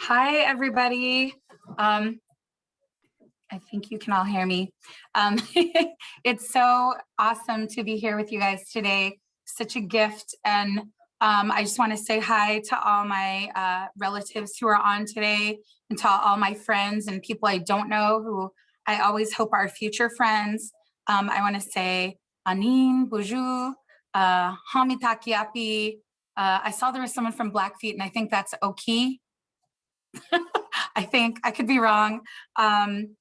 Hi, everybody. I think you can all hear me. It's so awesome to be here with you guys today. Such a gift. And I just want to say hi to all my relatives who are on today and to all my friends and people I don't know who I always hope are future friends. I want to say Anin, Buju, Hamitakiapi. I saw there was someone from Blackfeet and I think that's Oki. I think I could be wrong. And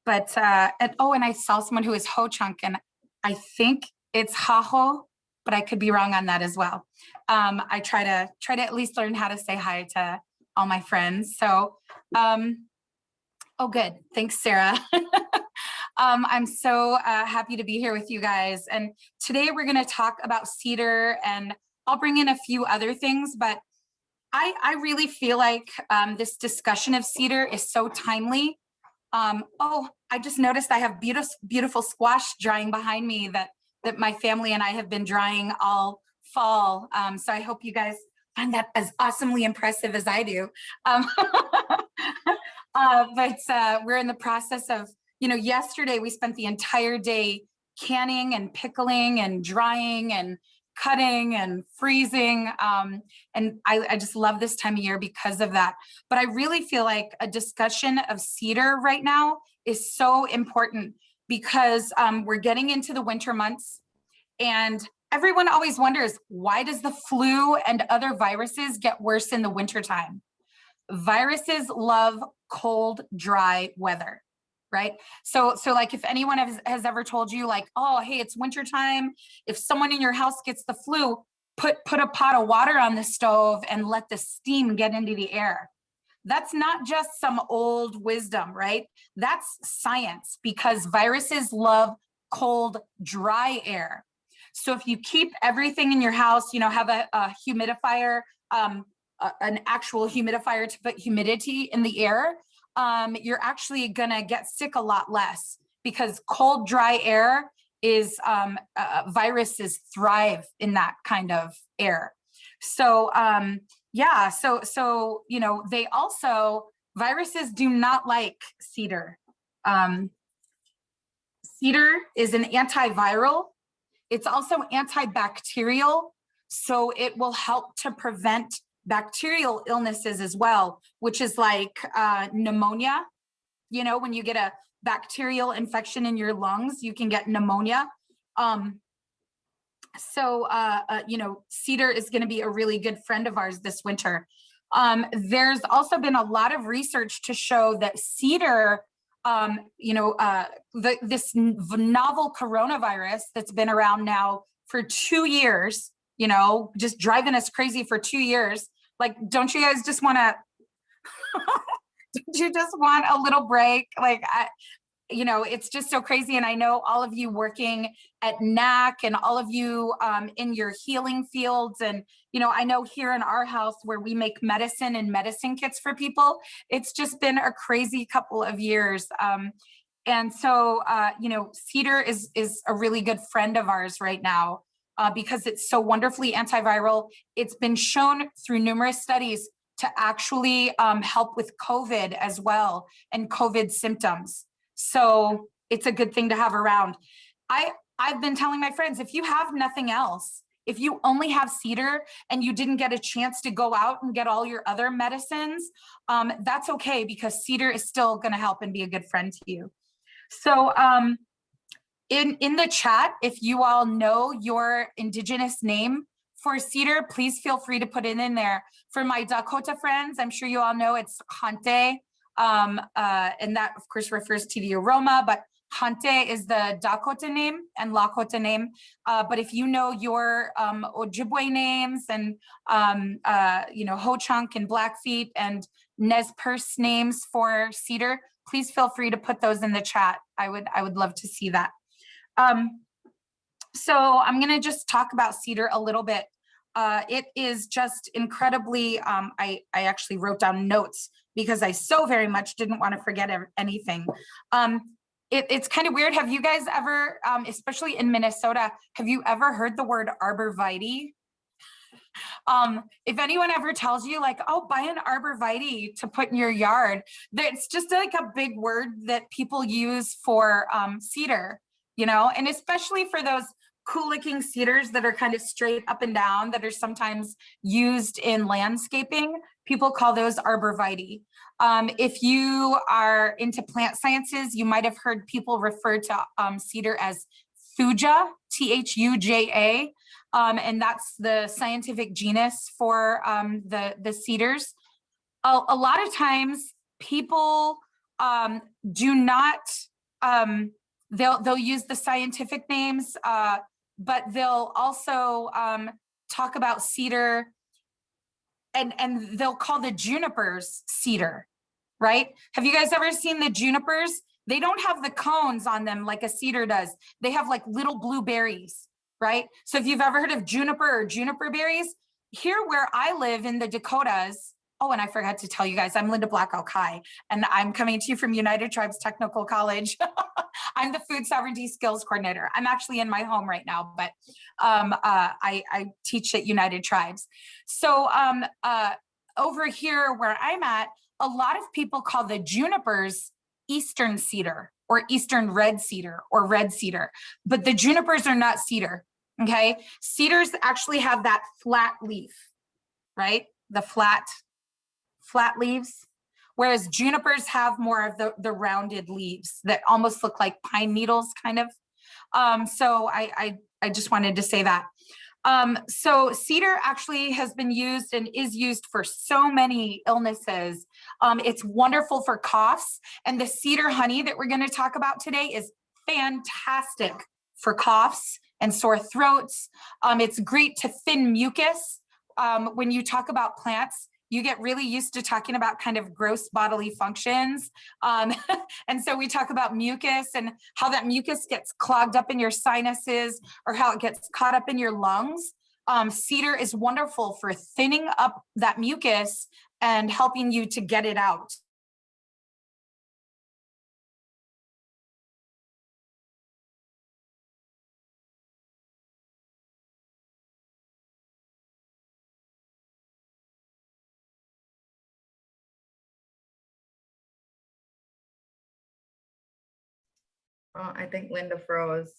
I saw someone who is Ho Chunk, and I think it's Haho, but I could be wrong on that as well. I try to at least learn how to say hi to all my friends. So, oh, good. Thanks, Sarah. I'm so happy to be here with you guys. And today we're going to talk about cedar, and I'll bring in a few other things, but I really feel like this discussion of cedar is so timely. Oh, I just noticed I have beautiful squash drying behind me that my family and I have been drying all fall. So I hope you guys find that as awesomely impressive as I do. We're in the process of, yesterday we spent the entire day canning and pickling and drying and cutting and freezing. And I just love this time of year because of that. But I really feel like a discussion of cedar right now is so important because we're getting into the winter months and everyone always wonders, why does the flu and other viruses get worse in the wintertime? Viruses love cold, dry weather. Right. So like if anyone has ever told you like, oh, hey, it's wintertime. If someone in your house gets the flu, put a pot of water on the stove and let the steam get into the air. That's not just some old wisdom, right? That's science because viruses love cold, dry air. So if you keep everything in your house, have a humidifier, an actual humidifier to put humidity in the air, you're actually gonna get sick a lot less because cold, dry air is viruses thrive in that kind of air. So they also, viruses do not like cedar. Cedar is an antiviral. It's also antibacterial. So it will help to prevent bacterial illnesses as well, which is like pneumonia. When you get a bacterial infection in your lungs, you can get pneumonia. Cedar is going to be a really good friend of ours this winter. There's also been a lot of research to show that cedar, this novel coronavirus that's been around now for 2 years, just driving us crazy for 2 years. Like, don't you guys just want to, don't you just want a little break? Like, it's just so crazy. And I know all of you working at NACC and all of you in your healing fields. And, I know here in our house where we make medicine and medicine kits for people, it's just been a crazy couple of years. Cedar is a really good friend of ours right now. Because it's so wonderfully antiviral. It's been shown through numerous studies to actually help with COVID as well and COVID symptoms. So it's a good thing to have around. I've been telling my friends, if you have nothing else, if you only have cedar and you didn't get a chance to go out and get all your other medicines, that's okay because cedar is still going to help and be a good friend to you. So, in the chat, if you all know your indigenous name for cedar, please feel free to put it in there. For my Dakota friends, I'm sure you all know it's Hante, and that of course refers to the aroma, but Hante is the Dakota name and Lakota name. But if you know your Ojibwe names and Ho Chunk and Blackfeet and Nez Perce names for cedar, please feel free to put those in the chat. I would love to see that. So I'm going to just talk about cedar a little bit. It is just incredibly, I actually wrote down notes because I so very much didn't want to forget anything. It's kind of weird. Have you guys ever, especially in Minnesota, have you ever heard the word arborvitae? If anyone ever tells you like, oh, buy an arborvitae to put in your yard, it's just like a big word that people use for cedar, you know, and especially for those cool looking cedars that are kind of straight up and down that are sometimes used in landscaping. People call those arborvitae. If you are into plant sciences, you might have heard people refer to cedar as thuja, Thuja. And that's the scientific genus for the cedars. A lot of times people do not, they'll use the scientific names, but they'll also talk about cedar and they'll call the junipers cedar, right? Have you guys ever seen the junipers? They don't have the cones on them like a cedar does. They have like little blue berries, right? So if you've ever heard of juniper or juniper berries, here where I live in the Dakotas, oh, and I forgot to tell you guys, I'm Linda Black Elk High, and I'm coming to you from United Tribes Technical College. I'm the Food Sovereignty Skills Coordinator. I'm actually in my home right now, but I teach at United Tribes. So over here where I'm at, a lot of people call the junipers Eastern cedar or Eastern red cedar or red cedar, but the junipers are not cedar, okay? Cedars actually have that flat leaf, right? The flat leaves, whereas junipers have more of the rounded leaves that almost look like pine needles, kind of. So I just wanted to say that. So cedar actually has been used and is used for so many illnesses. It's wonderful for coughs, and the cedar honey that we're going to talk about today is fantastic for coughs and sore throats. It's great to thin mucus. When you talk about plants, you get really used to talking about kind of gross bodily functions. And so we talk about mucus and how that mucus gets clogged up in your sinuses or how it gets caught up in your lungs. Cedar is wonderful for thinning up that mucus and helping you to get it out. Oh, I think Linda froze.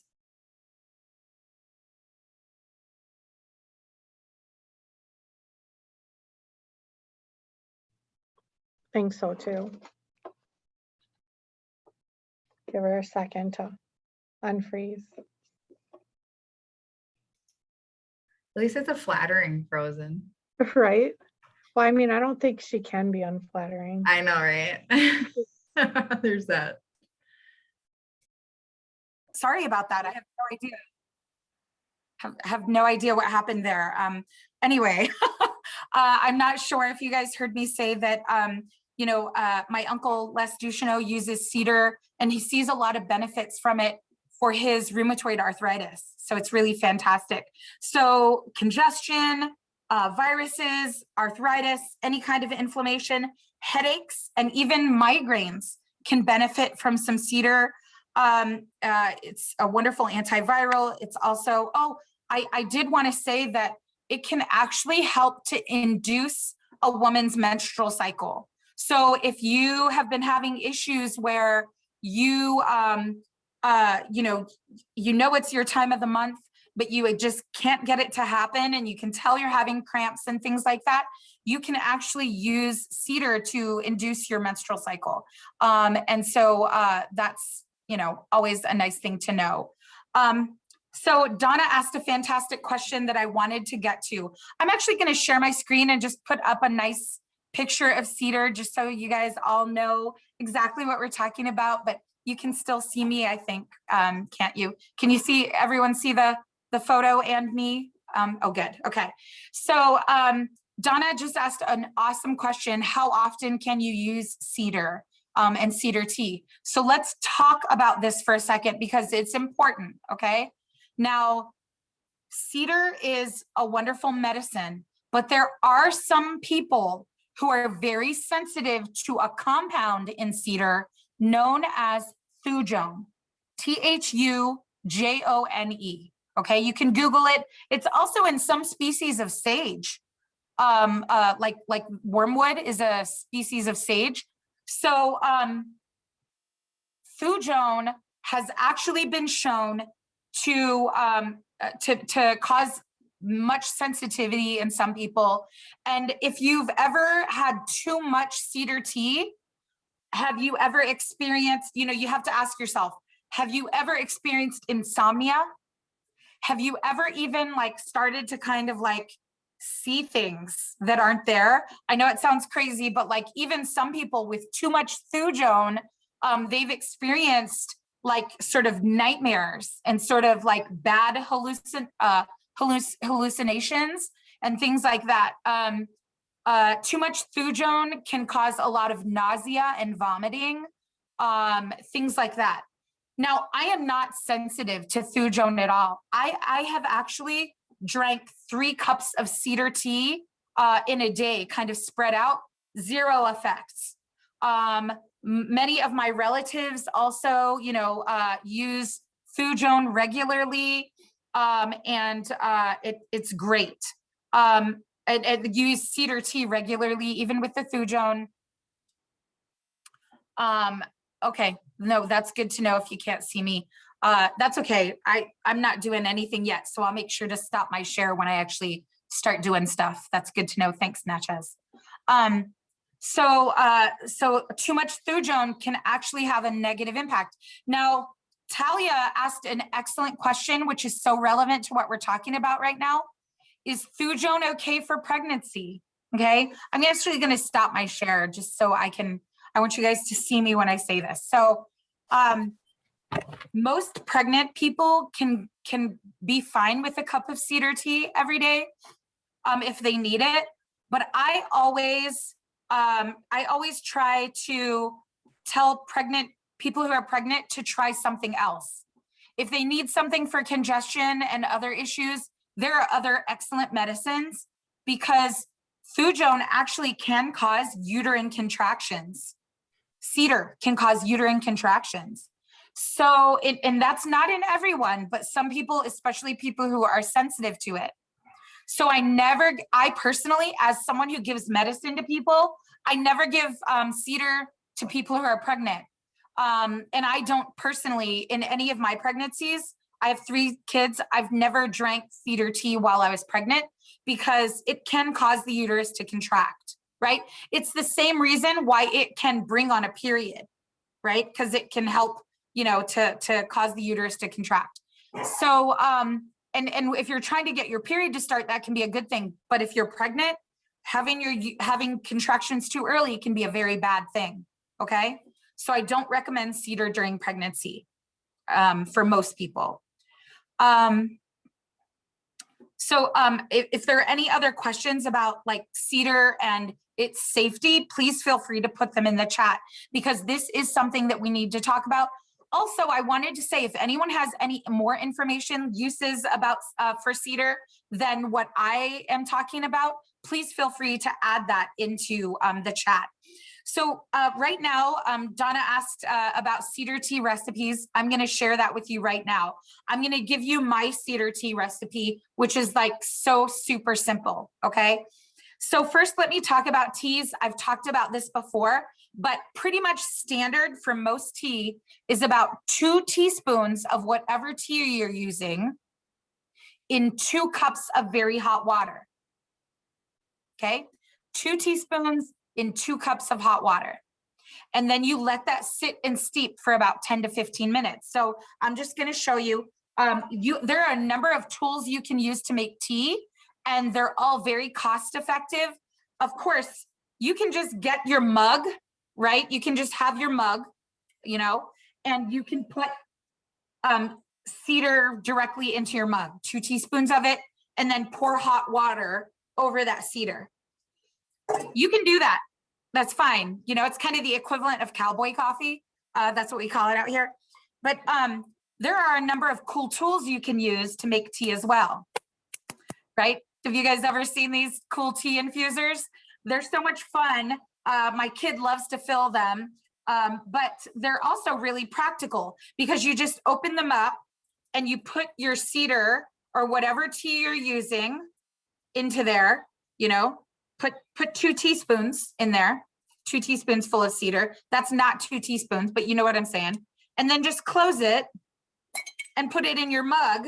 Think so too. Give her a second to unfreeze. At least it's a flattering frozen. Right? Well, I mean, I don't think she can be unflattering. I know, right? There's that. Sorry about that. I have no idea. Have no idea what happened there. Anyway, I'm not sure if you guys heard me say that, you know, my uncle Les Ducheneau uses cedar and he sees a lot of benefits from it for his rheumatoid arthritis. So it's really fantastic. So congestion, viruses, arthritis, any kind of inflammation, headaches, and even migraines can benefit from some cedar. It's a wonderful antiviral. It's also, I did want to say that it can actually help to induce a woman's menstrual cycle. So if you have been having issues where you, you know it's your time of the month, but you just can't get it to happen and you can tell you're having cramps and things like that, you can actually use cedar to induce your menstrual cycle. And so that's, you know, always a nice thing to know. So Donna asked a fantastic question that I wanted to get to. I'm actually going to share my screen and just put up a nice picture of cedar just so you guys all know exactly what we're talking about, but you can still see me, I think, can't you? Can you see, everyone see the photo and me? Oh, good. Okay. So Donna just asked an awesome question. How often can you use cedar? And cedar tea. So let's talk about this for a second because it's important, okay? Now, cedar is a wonderful medicine, but there are some people who are very sensitive to a compound in cedar known as thujone, Thujone. Okay, you can Google it. It's also in some species of sage. Like wormwood is a species of sage. So thujone has actually been shown to cause much sensitivity in some people. And if you've ever had too much cedar tea, have you ever experienced, you have to ask yourself, have you ever experienced insomnia? Have you ever even like started to kind of like see things that aren't there? I know it sounds crazy, but like even some people with too much thujone, they've experienced like sort of nightmares and sort of like bad hallucinations and things like that. Too much thujone can cause a lot of nausea and vomiting, things like that. Now, I am not sensitive to thujone at all. I have actually drank 3 cups of cedar tea in a day, kind of spread out, 0 effects. Many of my relatives also, use thujone regularly, and it's great. And use cedar tea regularly, even with the thujone. Okay, no, that's good to know if you can't see me. That's okay. I'm not doing anything yet, so I'll make sure to stop my share when I actually start doing stuff. That's good to know. Thanks, Natchez. So too much thujone can actually have a negative impact. Now, Talia asked an excellent question, which is so relevant to what we're talking about right now. Is thujone okay for pregnancy? Okay, I'm actually going to stop my share just so I want you guys to see me when I say this. So most pregnant people can be fine with a cup of cedar tea every day if they need it. But I always try to tell people who are pregnant to try something else. If they need something for congestion and other issues, there are other excellent medicines, because thujone actually can cause uterine contractions. Cedar can cause uterine contractions. So, and that's not in everyone, but some people, especially people who are sensitive to it. So I personally, as someone who gives medicine to people, I never give cedar to people who are pregnant. And I don't personally, in any of my pregnancies, I have 3 kids. I've never drank cedar tea while I was pregnant because it can cause the uterus to contract, right? It's the same reason why it can bring on a period, right? Because it can help, to cause the uterus to contract. So, and if you're trying to get your period to start, that can be a good thing. But if you're pregnant, having contractions too early can be a very bad thing, okay? So I don't recommend cedar during pregnancy for most people. If there are any other questions about like cedar and its safety, please feel free to put them in the chat, because this is something that we need to talk about. Also, I wanted to say, if anyone has any more information, uses about for cedar than what I am talking about, please feel free to add that into the chat. So right now, Donna asked about Cedar Tea Recipes. I'm going to share that with you right now. I'm going to give you my Cedar Tea recipe, which is like so super simple, okay? So first, let me talk about teas. I've talked about this before, but pretty much standard for most tea is about 2 teaspoons of whatever tea you're using in 2 cups of very hot water, okay? 2 teaspoons in 2 cups of hot water. And then you let that sit and steep for about 10 to 15 minutes. So I'm just going to show you, there are a number of tools you can use to make tea, and they're all very cost effective. Of course, you can just get your mug, right? You can just have your mug, and you can put cedar directly into your mug, 2 teaspoons of it, and then pour hot water over that cedar. You can do that. That's fine. It's kind of the equivalent of cowboy coffee. That's what we call it out here. But there are a number of cool tools you can use to make tea as well, right? Have you guys ever seen these cool tea infusers? They're so much fun. My kid loves to fill them, but they're also really practical because you just open them up, and you put your cedar or whatever tea you're using into there, you know, put 2 teaspoons in there, 2 teaspoons full of cedar. That's not 2 teaspoons, but you know what I'm saying. And then just close it and put it in your mug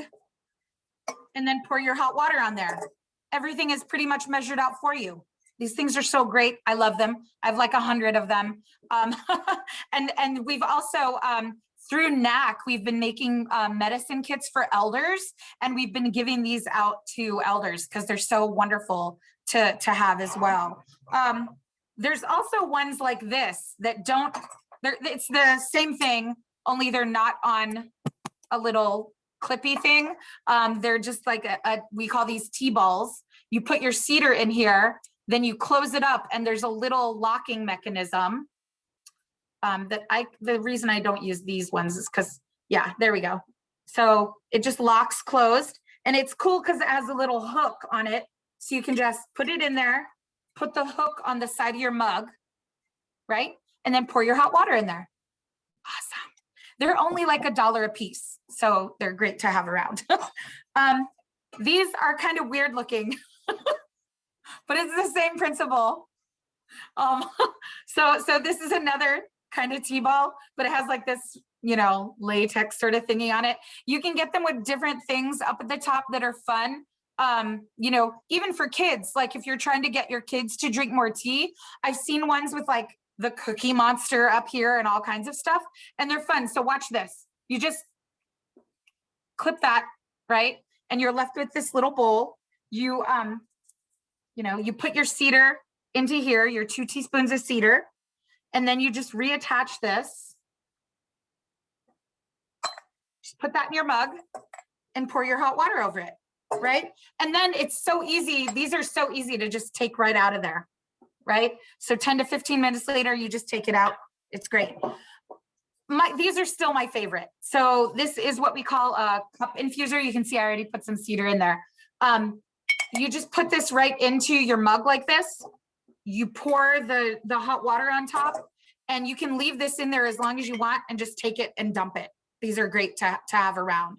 and then pour your hot water on there. Everything is pretty much measured out for you. These things are so great. I love them. I have like 100 of them. And we've also, through NACC, we've been making medicine kits for elders, and we've been giving these out to elders because they're so wonderful to have as well. There's also ones like this that don't, it's the same thing, only they're not on a little clippy thing. They're just like we call these tea balls. You put your cedar in here, then you close it up, and there's a little locking mechanism. The reason I don't use these ones is because, yeah, there we go. So it just locks closed, and it's cool because it has a little hook on it. So you can just put it in there, put the hook on the side of your mug, right? And then pour your hot water in there. Awesome. They're only like $1 a piece, so they're great to have around. These are kind of weird looking, but it's the same principle. So this is another kind of tea ball, but it has like this, you know, latex sort of thingy on it. You can get them with different things up at the top that are fun. You know, even for kids, like if you're trying to get your kids to drink more tea, I've seen ones with like the Cookie Monster up here and all kinds of stuff, and they're fun. So watch this. You just clip that, right? And you're left with this little bowl. You know, you put your cedar into here, your 2 teaspoons of cedar, and then you just reattach this. Just put that in your mug and pour your hot water over it, right? And then it's so easy. These are so easy to just take right out of there, right? So 10 to 15 minutes later, you just take it out. It's great. These are still my favorite. So this is what we call a cup infuser. You can see I already put some cedar in there. You just put this right into your mug like this. You pour the hot water on top, and you can leave this in there as long as you want and just take it and dump it. These are great to have around.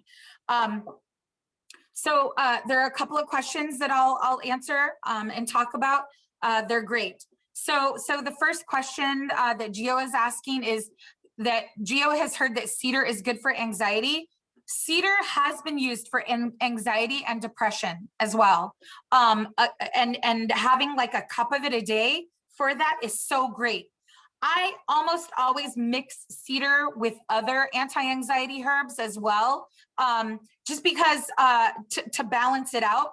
So there are a couple of questions that I'll answer and talk about. They're great. So the first question that Gio is asking is that Gio has heard that cedar is good for anxiety. Cedar has been used for anxiety and depression as well. And having like a cup of it a day for that is so great. I almost always mix cedar with other anti-anxiety herbs as well, just because to balance it out,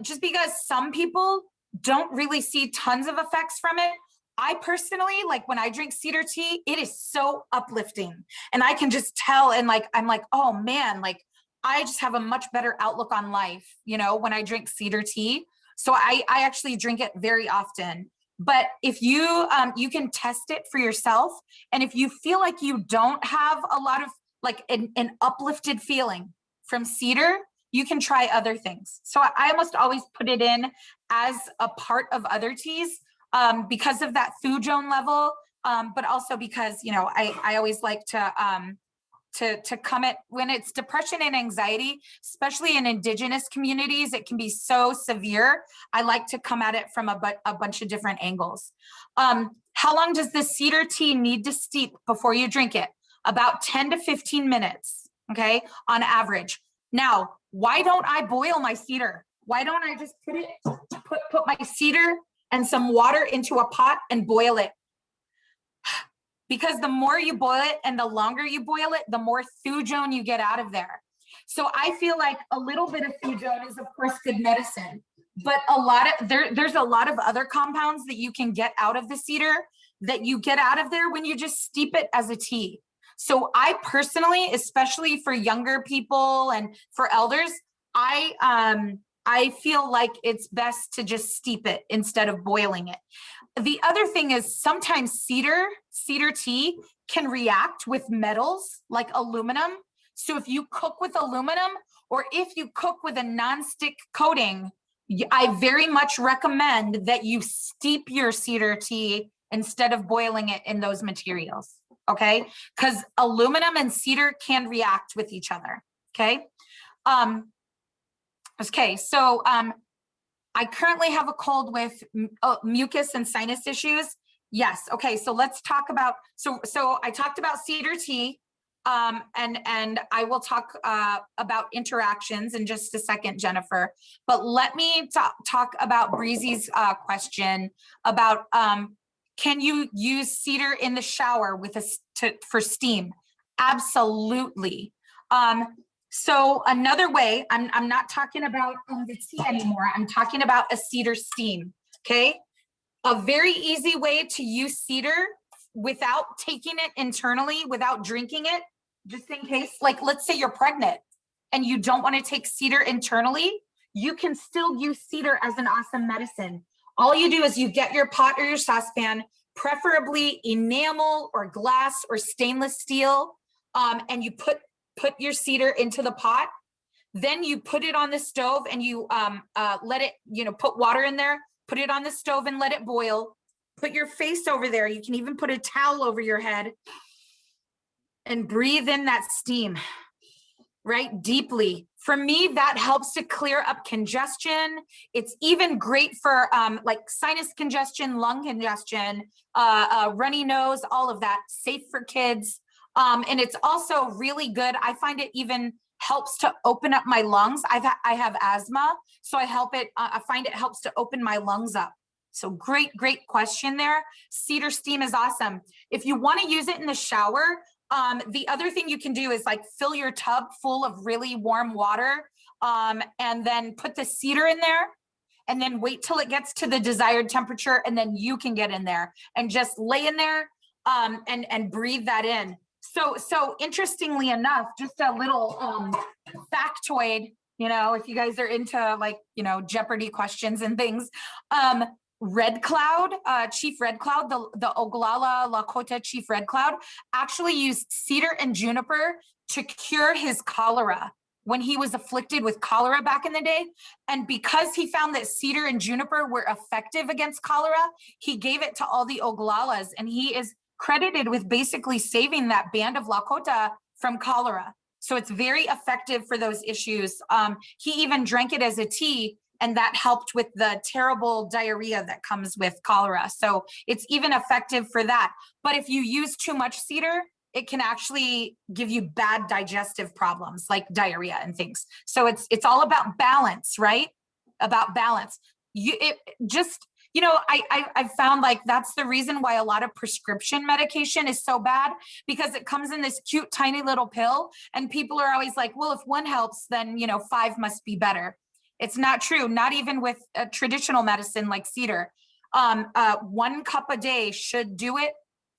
just because some people don't really see tons of effects from it. I personally, like when I drink cedar tea, it is so uplifting, and I can just tell, and like, I'm like, oh man, like I just have a much better outlook on life, you know, when I drink cedar tea. So I actually drink it very often. But if you, you can test it for yourself. And if you feel like you don't have a lot of like an uplifted feeling from cedar, you can try other things. So I almost always put it in as a part of other teas. Because of that thujone level, but also because, you know, I always like to come at when it's depression and anxiety, especially in indigenous communities, it can be so severe. I like to come at it from a bunch of different angles. How long does the cedar tea need to steep before you drink it? About 10 to 15 minutes, okay, on average. Now, why don't I boil my cedar? Why don't I just put my cedar and some water into a pot and boil it? Because the more you boil it and the longer you boil it, the more thujone you get out of there. So I feel like a little bit of thujone is of course good medicine, but there's a lot of other compounds that you can get out of the cedar that you get out of there when you just steep it as a tea. So I personally, especially for younger people and for elders, I feel like it's best to just steep it instead of boiling it. The other thing is sometimes cedar tea can react with metals like aluminum. So if you cook with aluminum or if you cook with a nonstick coating, I very much recommend that you steep your cedar tea instead of boiling it in those materials, okay? Because aluminum and cedar can react with each other. Okay. Okay, so I currently have a cold with mucus and sinus issues. Yes. Okay, so let's talk about, so I talked about cedar tea, and I will talk about interactions in just a second, Jennifer. But let me talk about Breezy's question about can you use cedar in the shower with for steam? Absolutely. So another way, I'm not talking about the tea anymore. I'm talking about a cedar steam, okay? A very easy way to use cedar without taking it internally, without drinking it, just in case, like let's say you're pregnant and you don't want to take cedar internally, you can still use cedar as an awesome medicine. All you do is you get your pot or your saucepan, preferably enamel or glass or stainless steel, and you put your cedar into the pot. Then you put it on the stove and you let it, put water in there, put it on the stove and let it boil. Put your face over there. You can even put a towel over your head and breathe in that steam, right? Deeply. For me, that helps to clear up congestion. It's even great for like sinus congestion, lung congestion, runny nose, all of that. Safe for kids. And it's also really good. I find it even helps to open up my lungs. I have asthma, so I find it helps to open my lungs up. So great question there. Cedar steam is awesome. If you want to use it in the shower, the other thing you can do is like fill your tub full of really warm water, and then put the cedar in there, and then wait till it gets to the desired temperature, and then you can get in there and just lay in there, and breathe that in. So interestingly enough, just a little factoid, if you guys are into like, Jeopardy questions and things, Red Cloud, Chief Red Cloud, the Oglala Lakota Chief Red Cloud actually used cedar and juniper to cure his cholera when he was afflicted with cholera back in the day. And because he found that cedar and juniper were effective against cholera, he gave it to all the Oglalas, and he is credited with basically saving that band of Lakota from cholera. So it's very effective for those issues. He even drank it as a tea, and that helped with the terrible diarrhea that comes with cholera. So it's even effective for that. But if you use too much cedar, it can actually give you bad digestive problems like diarrhea and things. So it's all about balance, right? About balance. I've found like that's the reason why a lot of prescription medication is so bad, because it comes in this cute, tiny little pill, and people are always like, well, if one helps, then, 5 must be better. It's not true. Not even with a traditional medicine like cedar. 1 cup a day should do it.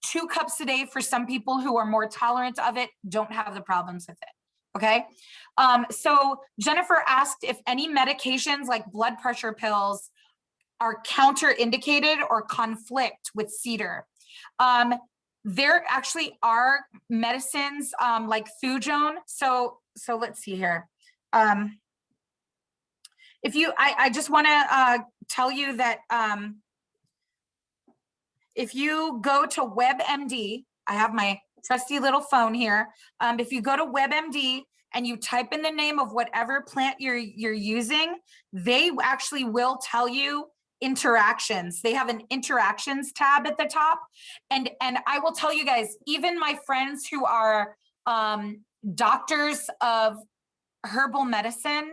2 cups a day for some people who are more tolerant of it, don't have the problems with it. Okay. So Jennifer asked if any medications like blood pressure pills are counterindicated or conflict with cedar. There actually are medicines like Thujone. So let's see here. I just want to tell you that if you go to WebMD, I have my trusty little phone here. If you go to WebMD and you type in the name of whatever plant you're using, they actually will tell you interactions. They have an interactions tab at the top. And I will tell you guys, even my friends who are doctors of herbal medicine,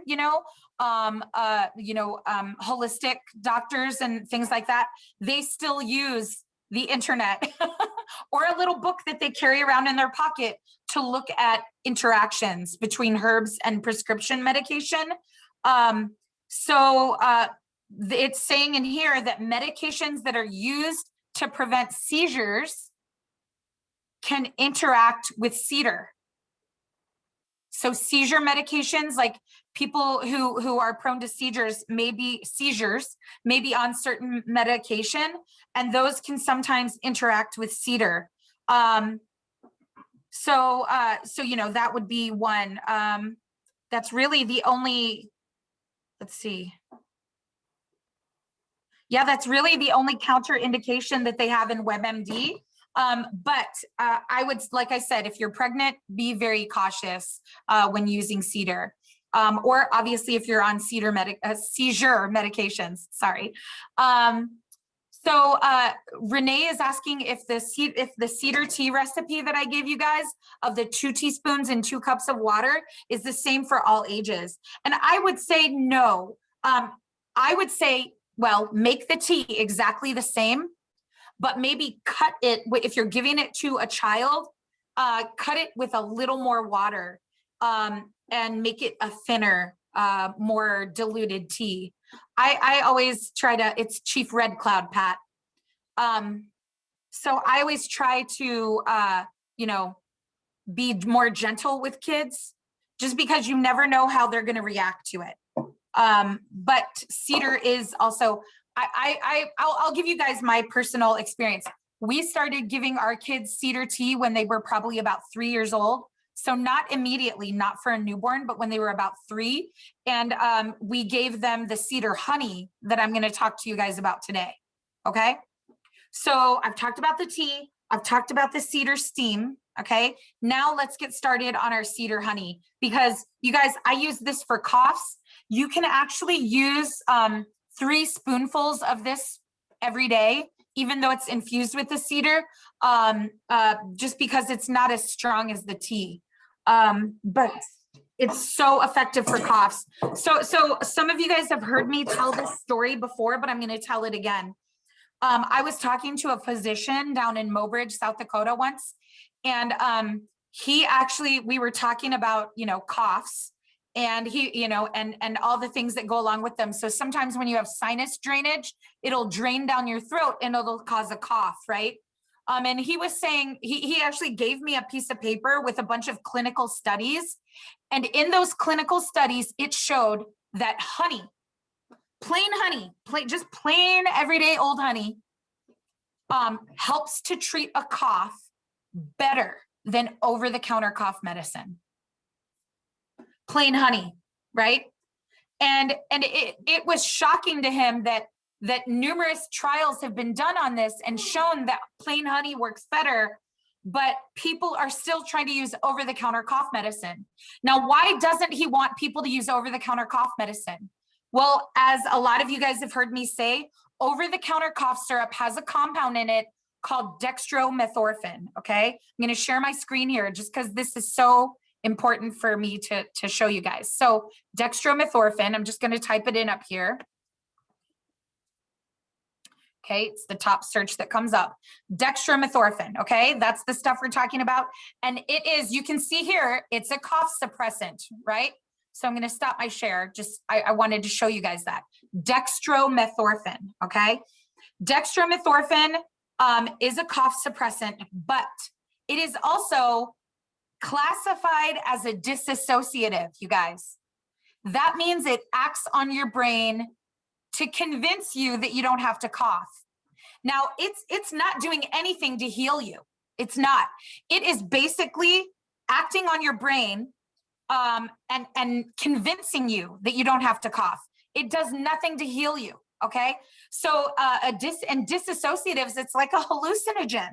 holistic doctors and things like that, they still use the internet or a little book that they carry around in their pocket to look at interactions between herbs and prescription medication. It's saying in here that medications that are used to prevent seizures can interact with cedar. So seizure medications, like people who are prone to seizures may be on certain medication, and those can sometimes interact with cedar. That would be one. That's really the only, let's see. Yeah, that's really the only counterindication that they have in WebMD. But I would, like I said, if you're pregnant, be very cautious when using cedar. Or obviously if you're on seizure medications, sorry. So Renee is asking if the cedar tea recipe that I gave you guys of the 2 teaspoons and 2 cups of water is the same for all ages. And I would say no. I would say, well, make the tea exactly the same, but maybe cut it, if you're giving it to a child, cut it with a little more water and make it a thinner, more diluted tea. I always try to, it's Chief Red Cloud, Pat. So I always try to, you know, be more gentle with kids just because you never know how they're going to react to it. But cedar is also, I'll give you guys my personal experience. We started giving our kids cedar tea when they were probably about 3 years old. So not immediately, not for a newborn, but when they were about 3. And we gave them the cedar honey that I'm going to talk to you guys about today. Okay. So I've talked about the tea. I've talked about the cedar steam. Okay. Now let's get started on our cedar honey, because you guys, I use this for coughs. You can actually use 3 spoonfuls of this every day, even though it's infused with the cedar, just because it's not as strong as the tea. But it's so effective for coughs. So some of you guys have heard me tell this story before, but I'm going to tell it again. I was talking to a physician down in Mobridge, South Dakota once, and he actually, we were talking about, you know, coughs, and he, you know, and all the things that go along with them. So sometimes when you have sinus drainage, it'll drain down your throat and it'll cause a cough, right? And he was saying, he actually gave me a piece of paper with a bunch of clinical studies. And in those clinical studies, it showed that honey, plain honey, just plain everyday old honey, helps to treat a cough better than over-the-counter cough medicine. Plain honey, right? And it was shocking to him that numerous trials have been done on this and shown that plain honey works better, but people are still trying to use over-the-counter cough medicine. Now, why doesn't he want people to use over-the-counter cough medicine? Well, as a lot of you guys have heard me say, over-the-counter cough syrup has a compound in it called dextromethorphan, okay? I'm gonna share my screen here just because this is so important for me to show you guys. So dextromethorphan, I'm just gonna type it in up here. Okay, it's the top search that comes up. Dextromethorphan, okay? That's the stuff we're talking about. And it is, you can see here, it's a cough suppressant, right? So I'm gonna stop my share, just, I wanted to show you guys that. Dextromethorphan, okay? Dextromethorphan is a cough suppressant, but it is also classified as a dissociative, you guys. That means it acts on your brain to convince you that you don't have to cough. Now, it's not doing anything to heal you. It's not. It is basically acting on your brain and convincing you that you don't have to cough. It does nothing to heal you, okay? So and disassociatives, it's like a hallucinogen,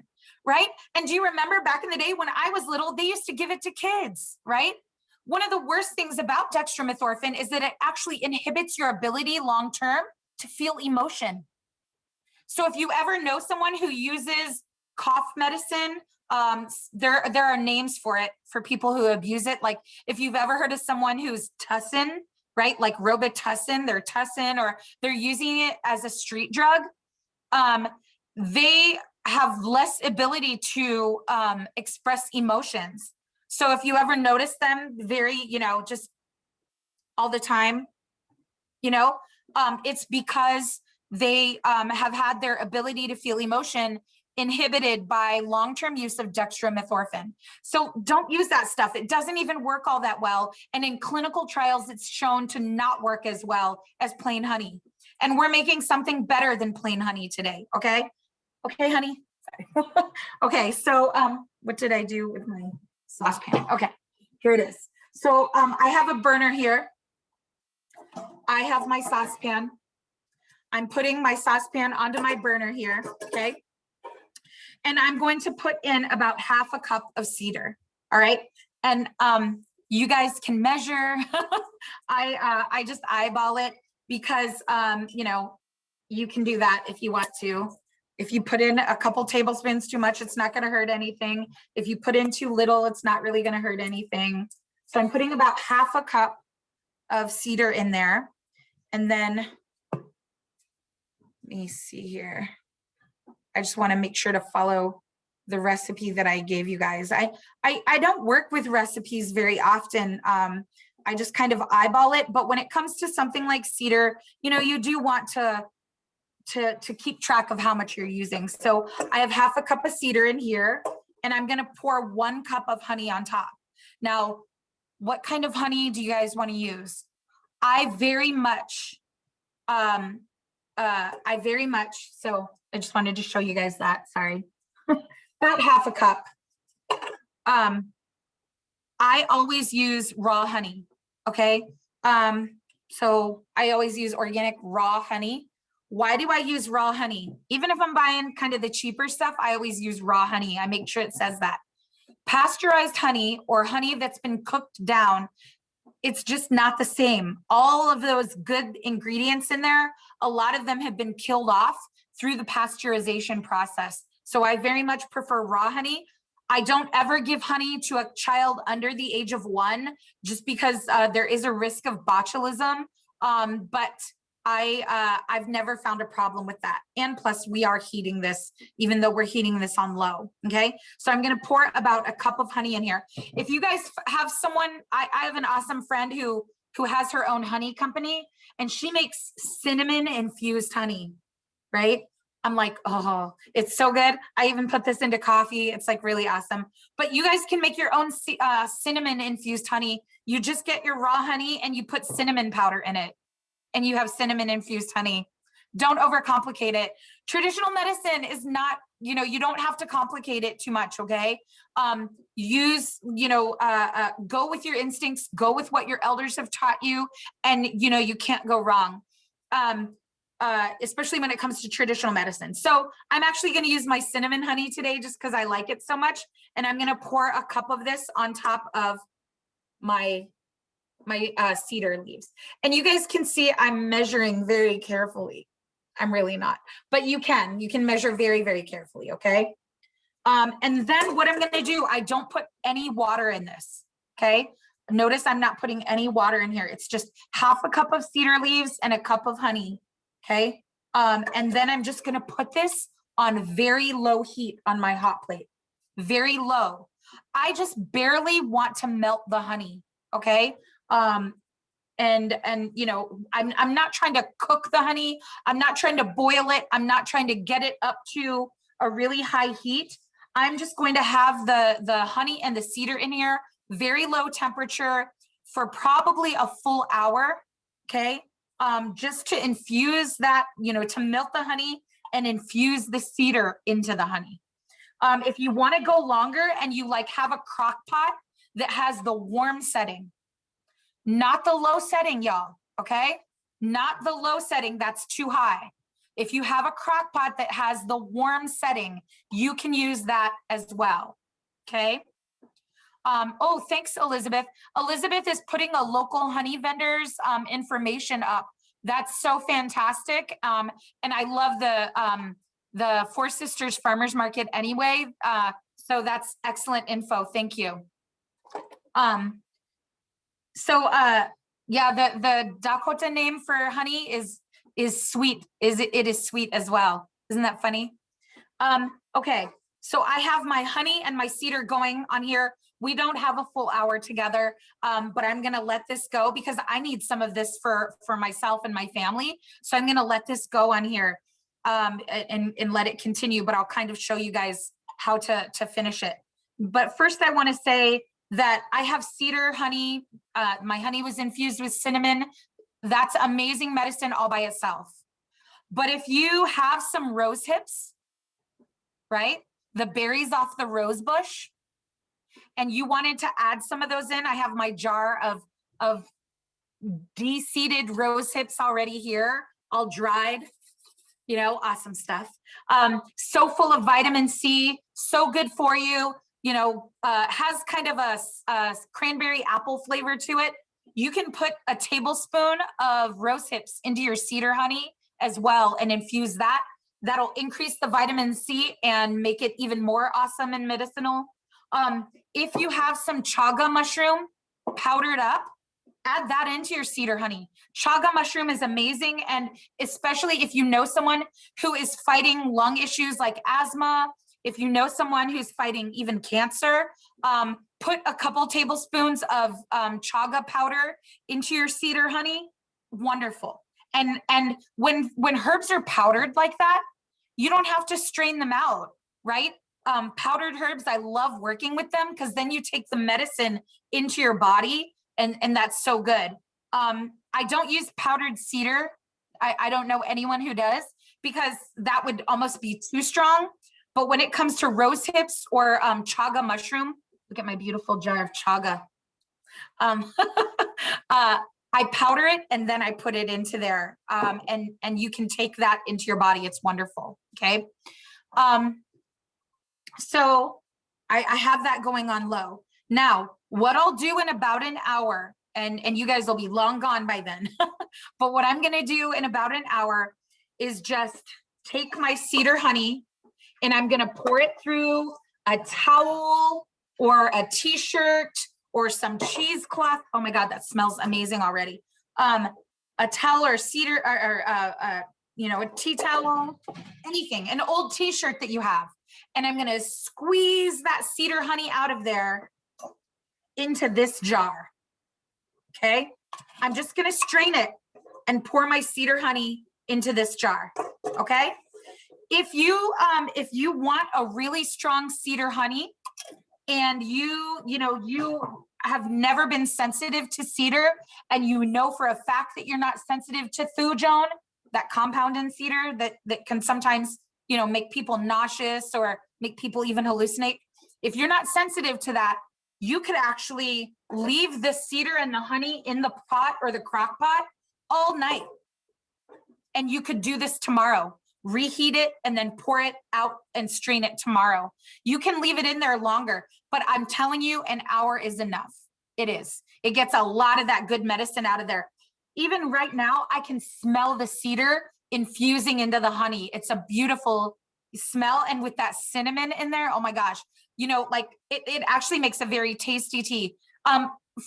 right? And do you remember back in the day when I was little, they used to give it to kids, right? One of the worst things about dextromethorphan is that it actually inhibits your ability long-term to feel emotion. So if you ever know someone who uses cough medicine, there are names for it for people who abuse it. Like if you've ever heard of someone who's tussin, right? Like Robitussin, they're tussin, or they're using it as a street drug. They have less ability to express emotions. So if you ever notice them very, you know, just all the time, you know, it's because they have had their ability to feel emotion inhibited by long-term use of dextromethorphan. So don't use that stuff. It doesn't even work all that well. And in clinical trials, it's shown to not work as well as plain honey. And we're making something better than plain honey today, okay? Okay, honey. Sorry. Okay, so what did I do with my saucepan? Okay, here it is. So I have a burner here. I have my saucepan. I'm putting my saucepan onto my burner here, okay? And I'm going to put in about half a cup of cedar. All right. And you guys can measure. I just eyeball it because, you know, you can do that if you want to. If you put in a couple tablespoons too much, it's not going to hurt anything. If you put in too little, it's not really going to hurt anything. So I'm putting about half a cup of cedar in there. And then, let me see here. I just want to make sure to follow the recipe that I gave you guys. I don't work with recipes very often. I just kind of eyeball it. But when it comes to something like cedar, you know, you do want to keep track of how much you're using. So I have half a cup of cedar in here, and I'm going to pour 1 cup of honey on top. Now, what kind of honey do you guys want to use? I very much, so I just wanted to show you guys that, sorry. About half a cup. I always use raw honey, okay? So I always use organic raw honey. Why do I use raw honey? Even if I'm buying kind of the cheaper stuff, I always use raw honey. I make sure it says that. Pasteurized honey or honey that's been cooked down, it's just not the same. All of those good ingredients in there, a lot of them have been killed off through the pasteurization process. So I very much prefer raw honey. I don't ever give honey to a child under the age of 1, just because there is a risk of botulism. But I've never found a problem with that. And plus we are heating this, even though we're heating this on low, okay? So I'm gonna pour about a cup of honey in here. If you guys have someone, I have an awesome friend who has her own honey company, and she makes cinnamon infused honey, right? I'm like, oh, it's so good. I even put this into coffee. It's like really awesome. But you guys can make your own cinnamon infused honey. You just get your raw honey and you put cinnamon powder in it, and you have cinnamon infused honey. Don't overcomplicate it. Traditional medicine is not, you know, you don't have to complicate it too much, okay? Use, you know, go with your instincts, go with what your elders have taught you, and, you know, you can't go wrong. Especially when it comes to traditional medicine. So I'm actually going to use my cinnamon honey today just because I like it so much. And I'm going to pour a cup of this on top of my cedar leaves. And you guys can see I'm measuring very carefully. I'm really not, but you can measure very, very carefully. Okay. And then what I'm going to do, I don't put any water in this. Okay. Notice I'm not putting any water in here. It's just half a cup of cedar leaves and a cup of honey. Okay. And then I'm just going to put this on very low heat on my hot plate, very low. I just barely want to melt the honey. Okay. And you know, I'm not trying to cook the honey. I'm not trying to boil it. I'm not trying to get it up to a really high heat. I'm just going to have the honey and the cedar in here, very low temperature for probably a full hour. Okay. Just to infuse that, you know, to melt the honey and infuse the cedar into the honey. If you want to go longer and you like have a crock pot that has the warm setting, not the low setting, y'all, okay? Not the low setting, that's too high. If you have a crock pot that has the warm setting, you can use that as well, okay? Oh, thanks, Elizabeth. Elizabeth is putting a local honey vendor's information up. That's so fantastic. And I love the Four Sisters Farmers Market anyway. So that's excellent info. Thank you. Yeah, the Dakota name for honey is sweet. It is sweet as well. Isn't that funny? Okay, so I have my honey and my cedar going on here. We don't have a full hour together, but I'm gonna let this go because I need some of this for myself and my family. So I'm gonna let this go on here and let it continue, but I'll kind of show you guys how to finish it. But first I wanna say that I have cedar honey. My honey was infused with cinnamon. That's amazing medicine all by itself. But if you have some rose hips, right? The berries off the rose bush, and you wanted to add some of those in, I have my jar of de-seeded rose hips already here, all dried. you know, awesome stuff. So full of vitamin C, so good for you, you know, has kind of a cranberry apple flavor to it. You can put a tablespoon of rose hips into your cedar honey as well and infuse that. That'll increase the vitamin C and make it even more awesome and medicinal. If you have some chaga mushroom powdered up, add that into your cedar honey. Chaga mushroom is amazing. And especially if you know someone who is fighting lung issues like asthma, if you know someone who's fighting even cancer, put a couple tablespoons of chaga powder into your cedar honey. Wonderful. And when herbs are powdered like that, you don't have to strain them out, right? Powdered herbs, I love working with them because then you take the medicine into your body, and that's so good. I don't use powdered cedar. I don't know anyone who does, because that would almost be too strong. But when it comes to rose hips or chaga mushroom, look at my beautiful jar of chaga. I powder it and then I put it into there, and you can take that into your body. It's wonderful. Okay. So I have that going on low. Now, what I'll do in about an hour, and you guys will be long gone by then, but what I'm going to do in about an hour is just take my cedar honey and I'm going to pour it through a towel or a t-shirt or some cheesecloth. Oh my God, that smells amazing already. A towel or cedar or you know, a tea towel, anything, an old t-shirt that you have. And I'm gonna squeeze that cedar honey out of there into this jar, okay? I'm just gonna strain it and pour my cedar honey into this jar, okay? If you want a really strong cedar honey and you have never been sensitive to cedar, and you know for a fact that you're not sensitive to thujone, that compound in cedar that can sometimes, you know, make people nauseous or make people even hallucinate. If you're not sensitive to that, you could actually leave the cedar and the honey in the pot or the crock pot all night. And you could do this tomorrow. Reheat it and then pour it out and strain it tomorrow. You can leave it in there longer, but I'm telling you, an hour is enough. It is. It gets a lot of that good medicine out of there. Even right now, I can smell the cedar infusing into the honey. It's a beautiful smell. And with that cinnamon in there, oh my gosh, you know, like it actually makes a very tasty tea.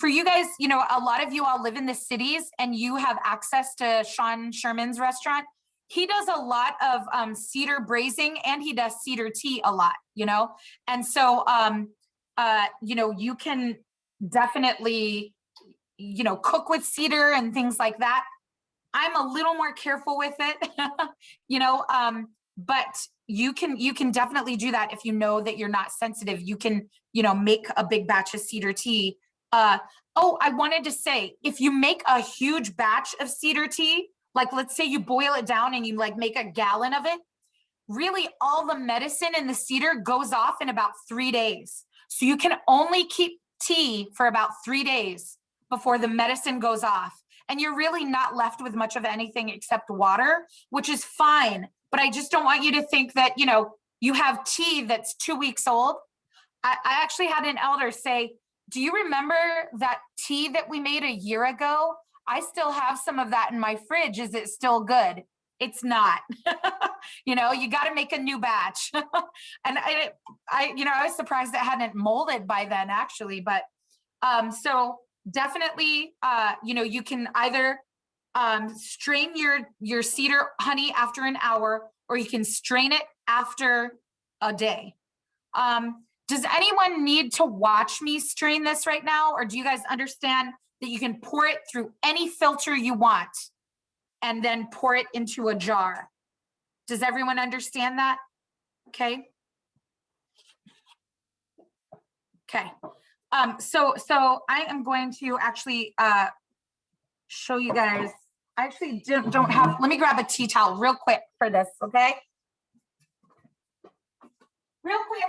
For you guys, you know, a lot of you all live in the cities and you have access to Sean Sherman's restaurant. He does a lot of cedar braising, and he does cedar tea a lot, you know? And so, you know, you can definitely, you know, cook with cedar and things like that. I'm a little more careful with it, you know, but you can definitely do that if you know that you're not sensitive. You can, you know, make a big batch of cedar tea. Oh, I wanted to say, if you make a huge batch of cedar tea, like let's say you boil it down and you like make a gallon of it, really all the medicine in the cedar goes off in about 3 days. So you can only keep tea for about 3 days before the medicine goes off. And you're really not left with much of anything except water, which is fine. But I just don't want you to think that, you know, you have tea that's 2 weeks old. I actually had an elder say, do you remember that tea that we made a year ago? I still have some of that in my fridge. Is it still good? It's not. You know, you got to make a new batch. And you know, I was surprised it hadn't molded by then actually, but so definitely, you know, you can either strain your cedar honey after an hour, or you can strain it after a day. Does anyone need to watch me strain this right now? Or do you guys understand that you can pour it through any filter you want and then pour it into a jar? Does everyone understand that? Okay. Okay. So I am going to actually show you guys. I actually don't have, let me grab a tea towel real quick for this, okay? Real quick.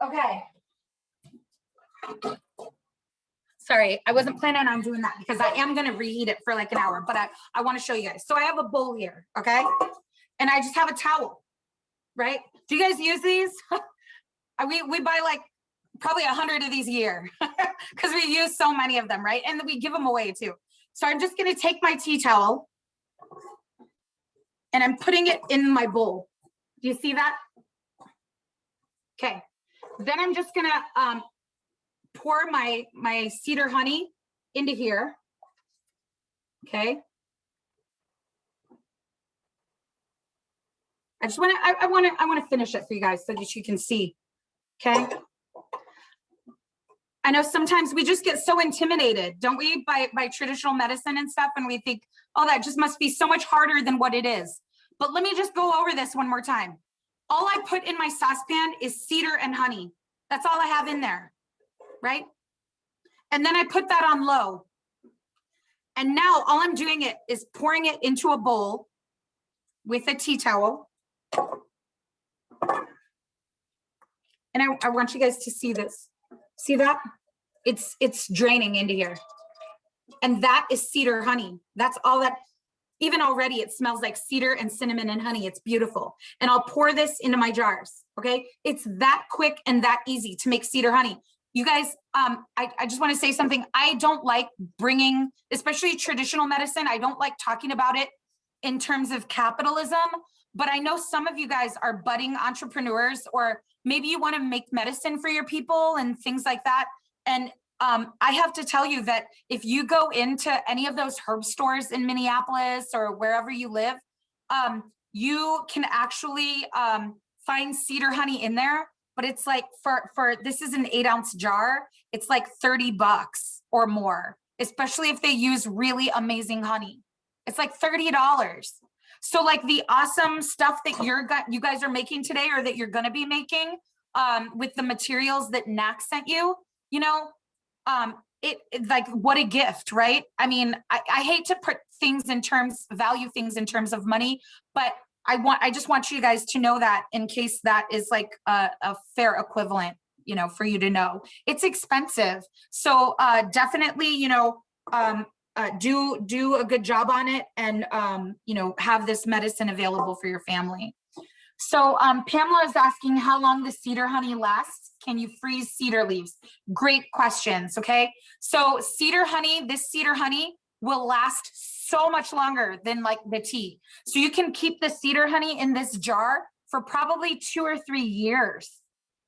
Okay. Sorry, I wasn't planning on doing that because I am going to reheat it for like an hour, but I want to show you guys. So I have a bowl here, okay? And I just have a towel, right? Do you guys use these? we buy like probably 100 of these a year because we use so many of them, right? And we give them away too. So I'm just going to take my tea towel and I'm putting it in my bowl. Do you see that? Okay. Then I'm just going to pour my cedar honey into here. Okay. I want to finish it for you guys so that you can see. Okay. I know sometimes we just get so intimidated, don't we, by traditional medicine and stuff, and we think, oh, that just must be so much harder than what it is. But let me just go over this one more time. All I put in my saucepan is cedar and honey. That's all I have in there, right? And then I put that on low. And now all I'm doing is pouring it into a bowl with a tea towel. And I want you guys to see this. See that? It's draining into here. And that is cedar honey. That's all that, even already it smells like cedar and cinnamon and honey. It's beautiful. And I'll pour this into my jars, okay? It's that quick and that easy to make cedar honey. You guys, I just want to say something. I don't like bringing, especially traditional medicine, I don't like talking about it in terms of capitalism, but I know some of you guys are budding entrepreneurs, or maybe you want to make medicine for your people and things like that. And I have to tell you that if you go into any of those herb stores in Minneapolis or wherever you live, you can actually find cedar honey in there. But it's like for this is an 8-ounce jar. It's like $30 or more, especially if they use really amazing honey. It's like $30. So like the awesome stuff that you guys are making today, or that you're going to be making with the materials that NACC sent you, you know, it like, what a gift, right? I mean, I hate to put things in terms, value things in terms of money, but I just want you guys to know that in case that is like a fair equivalent, you know, for you to know. It's expensive. So definitely, you know, do a good job on it, and, you know, have this medicine available for your family. So Pamela is asking how long the cedar honey lasts. Can you freeze cedar leaves? Great questions. Okay. So cedar honey, this cedar honey will last so much longer than like the tea. So you can keep the cedar honey in this jar for probably 2 or 3 years.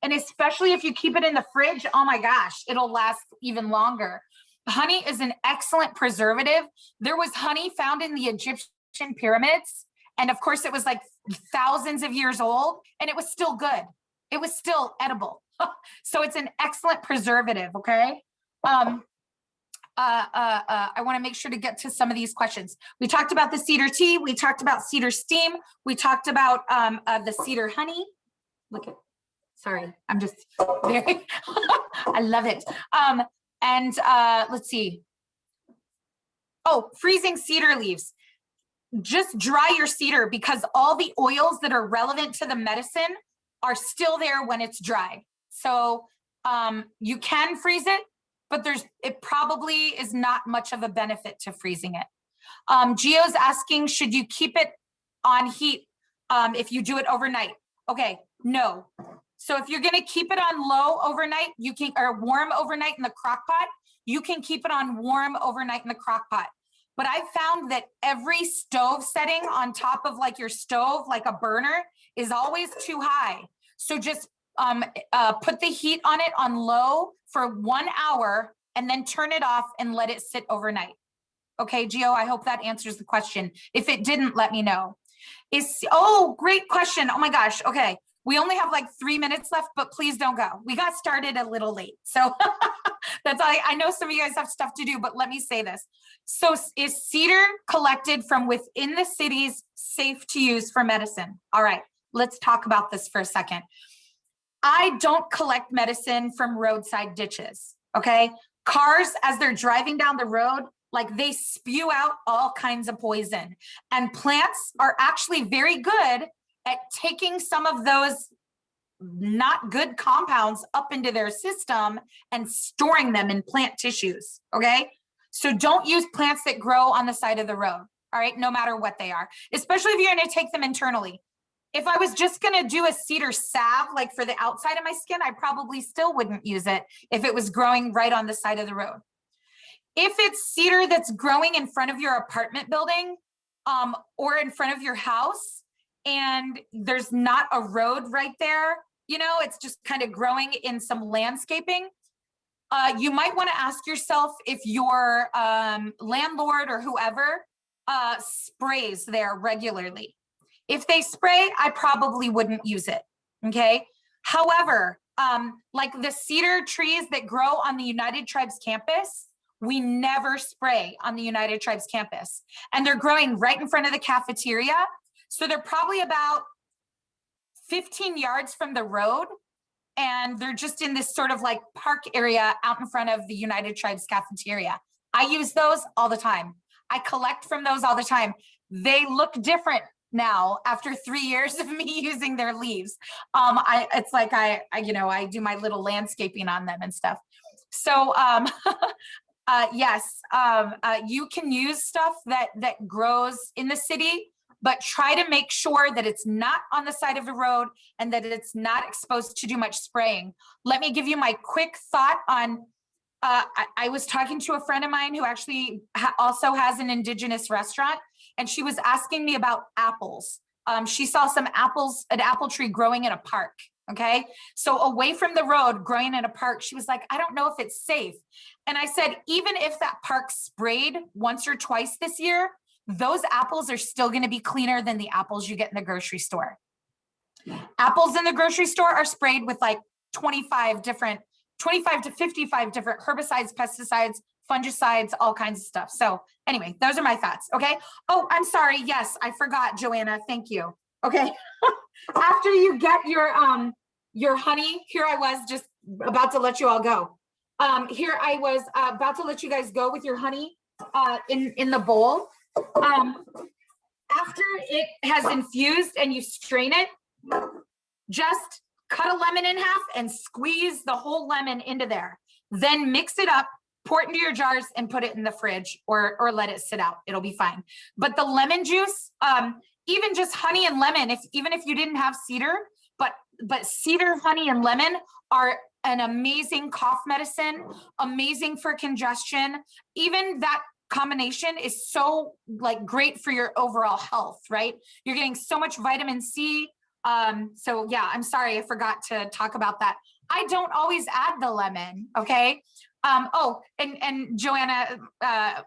And especially if you keep it in the fridge, oh my gosh, it'll last even longer. Honey is an excellent preservative. There was honey found in the Egyptian pyramids. And of course it was like thousands of years old, and it was still good. It was still edible. So it's an excellent preservative. Okay. I want to make sure to get to some of these questions. We talked about the cedar tea. We talked about cedar steam. We talked about the cedar honey. Look at, sorry, I'm just very, I love it. And let's see. Oh, freezing cedar leaves. Just dry your cedar, because all the oils that are relevant to the medicine are still there when it's dry. So you can freeze it, but it probably is not much of a benefit to freezing it. Gio's asking, should you keep it on heat if you do it overnight? Okay, no. So if you're gonna keep it on low overnight, you can, or warm overnight in the crock pot, you can keep it on warm overnight in the crock pot. But I found that every stove setting on top of like your stove, like a burner, is always too high. So just put the heat on it on low for 1 hour and then turn it off and let it sit overnight. Okay, Gio, I hope that answers the question. If it didn't, let me know. Oh, great question. Oh my gosh. Okay. We only have like 3 minutes left, but please don't go. We got started a little late. So that's all. I know some of you guys have stuff to do, but let me say this. So is cedar collected from within the cities safe to use for medicine? All right, let's talk about this for a second. I don't collect medicine from roadside ditches, okay? Cars, as they're driving down the road, like they spew out all kinds of poison. And plants are actually very good at taking some of those not good compounds up into their system and storing them in plant tissues, okay? So don't use plants that grow on the side of the road, all right, no matter what they are, especially if you're gonna take them internally. If I was just gonna do a cedar salve, like for the outside of my skin, I probably still wouldn't use it if it was growing right on the side of the road. If it's cedar that's growing in front of your apartment building, or in front of your house, and there's not a road right there, you know, it's just kind of growing in some landscaping, you might want to ask yourself if your landlord or whoever sprays there regularly. If they spray, I probably wouldn't use it, okay? However, like the cedar trees that grow on the United Tribes campus, we never spray on the United Tribes campus. And they're growing right in front of the cafeteria. So they're probably about 15 yards from the road. And they're just in this sort of like park area out in front of the United Tribes cafeteria. I use those all the time. I collect from those all the time. They look different now after 3 years of me using their leaves. It's like I do my little landscaping on them and stuff. So yes, you can use stuff that grows in the city, but try to make sure that it's not on the side of the road and that it's not exposed to too much spraying. Let me give you my quick thought on, I was talking to a friend of mine who actually also has an indigenous restaurant, and she was asking me about apples. She saw some apples, an apple tree growing in a park. Okay, so away from the road, growing in a park, she was like, I don't know if it's safe. And I said, even if that park sprayed once or twice this year, those apples are still going to be cleaner than the apples you get in the grocery store. Apples in the grocery store are sprayed with like 25 to 55 different herbicides, pesticides, fungicides, all kinds of stuff. So anyway, those are my thoughts. Okay. Oh, I'm sorry. Yes, I forgot, Joanna. Thank you. Okay. After you get your honey, here I was just about to let you all go. Here I was about to let you guys go with your honey in the bowl. After it has infused and you strain it, just cut a lemon in half and squeeze the whole lemon into there. Then mix it up, pour it into your jars and put it in the fridge or let it sit out. It'll be fine. But the lemon juice, even just honey and lemon, even if you didn't have cedar, but cedar, honey, and lemon are an amazing cough medicine, amazing for congestion. Even that combination is so like great for your overall health, right? You're getting so much vitamin C. So yeah, I'm sorry, I forgot to talk about that. I don't always add the lemon, okay? Oh, and Joanna,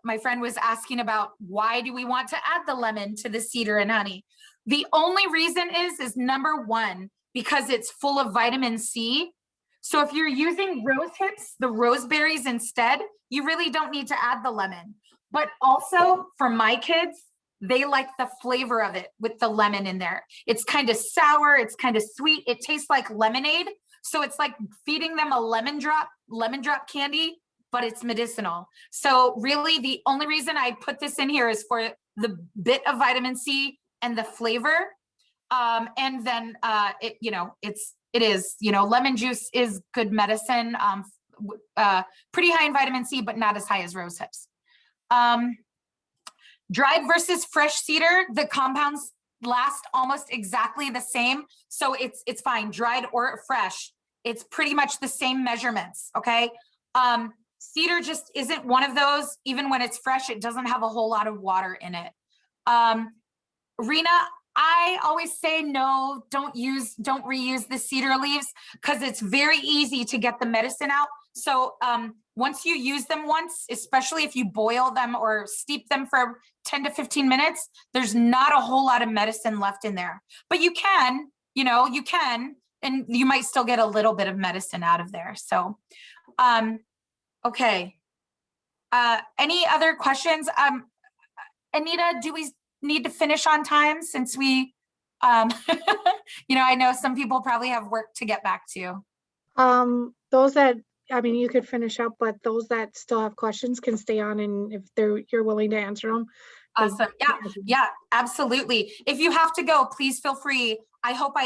my friend, was asking about why do we want to add the lemon to the cedar and honey? The only reason is number one, because it's full of vitamin C. So if you're using rose hips, the roseberries instead, you really don't need to add the lemon. But also for my kids, they like the flavor of it with the lemon in there. It's kind of sour, it's kind of sweet. It tastes like lemonade. So it's like feeding them a lemon drop candy, but it's medicinal. So really the only reason I put this in here is for the bit of vitamin C and the flavor. And then it is, lemon juice is good medicine, pretty high in vitamin C, but not as high as rose hips. Dried versus fresh cedar, the compounds last almost exactly the same. So it's fine, dried or fresh. It's pretty much the same measurements, okay? Cedar just isn't one of those. Even when it's fresh, it doesn't have a whole lot of water in it. Rena, I always say no, don't reuse the cedar leaves because it's very easy to get the medicine out. So once you use them once, especially if you boil them or steep them for 10 to 15 minutes, there's not a whole lot of medicine left in there. But you can, and you might still get a little bit of medicine out of there. So, okay. Any other questions? Anita, do we need to finish on time since we, I know some people probably have work to get back to. Those that, you could finish up, but those that still have questions can stay on, and if you're willing to answer them. Awesome. Yeah, absolutely. If you have to go, please feel free. I hope I